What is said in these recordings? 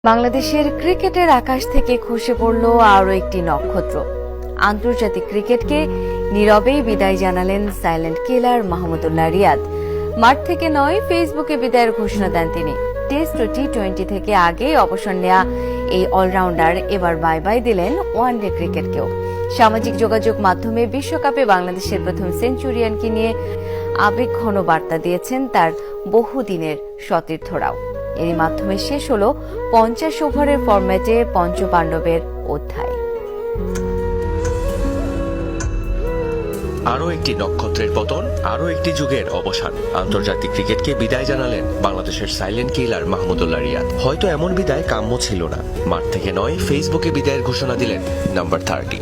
বাংলাদেশের ক্রিকেটের আকাশ থেকে খসে পড়ল আরও একটি নক্ষত্র। আন্তর্জাতিক ক্রিকেটকে নীরবেই বিদায় জানালেন সাইলেন্ট কিলার মাহমুদুল্লাহ রিয়াদ। মাঠ থেকে নয়, ফেসবুকে বিদায়ের ঘোষণা দেন তিনি। টেস্ট ও টি-20 থেকে আগেই অবসর নেওয়া এই অলরাউন্ডার এবার বাই বাই দিলেন ওয়ানডে ক্রিকেটকেও। সামাজিক যোগাযোগ মাধ্যমে বিশ্বকাপে বাংলাদেশের প্রথম সেঞ্চুরিয়ানকে নিয়ে আবেগঘন বার্তা দিয়েছেন তার বহুদিনের সতীর্থরাও। এরই মাধ্যমে শেষ হল 50 ওভারের ফরম্যাটে পঞ্চপাণ্ডবের অধ্যায়। আরও একটি নক্ষত্রের পতন, আরও একটি যুগের অবসান। আন্তর্জাতিক ক্রিকেটকে বিদায় জানালেন বাংলাদেশের সাইলেন্ট কিলার মাহমুদুল্লাহ রিয়াদ। হয়তো এমন বিদায় কাম্য ছিল না। মাঠ থেকে নয়, ফেসবুকে বিদায়ের ঘোষণা দিলেন নাম্বার 30।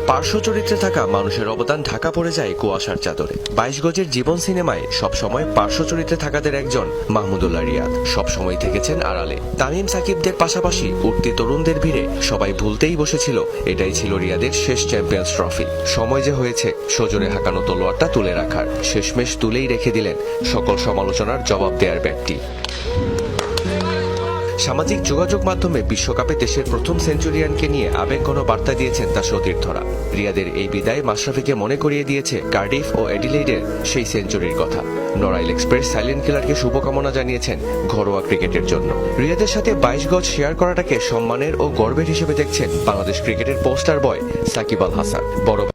পার্শ্ব চরিত্রে থাকা মানুষের অবদান ঢাকা পড়ে যায় কুয়াশার চাদরে। 22 গজের জীবন সিনেমায় সবসময় পার্শ্ব চরিত্রে থাকাদের একজন মাহমুদুল্লাহ রিয়াদ সবসময় থেকেছেন আড়ালে। তামিম সাকিবদের পাশাপাশি উঠতি তরুণদের ভিড়ে সবাই ভুলতেই বসেছিল এটাই ছিল রিয়াদের শেষ চ্যাম্পিয়ন্স ট্রফি। সময় যে হয়েছে সজোরে হাঁকানো তলোয়ারটা তুলে রাখার। শেষমেশ তুলেই রেখে দিলেন সকল সমালোচনার জবাব দেওয়ার ব্যাগটি। সামাজিক যোগাযোগ মাধ্যমে বিশ্বকাপে দেশের প্রথম সেঞ্চুরিয়ানকে নিয়ে আবেগঘন বার্তা দিয়েছেন তার সতীর্থরা। রিয়াদের এই বিদায় মাশরাফিকে মনে করিয়ে দিয়েছে কার্ডিফ ও অ্যাডিলেইডের সেই সেঞ্চুরির কথা। নড়াইল এক্সপ্রেস সাইলেন্ট কিলারকে শুভকামনা জানিয়েছেন ঘরোয়া ক্রিকেটের জন্য। রিয়াদের সাথে 22 গজ শেয়ার করাটাকে সম্মানের ও গর্বের হিসেবে দেখছেন বাংলাদেশ ক্রিকেটের পোস্টার বয় সাকিব আল হাসান। বড়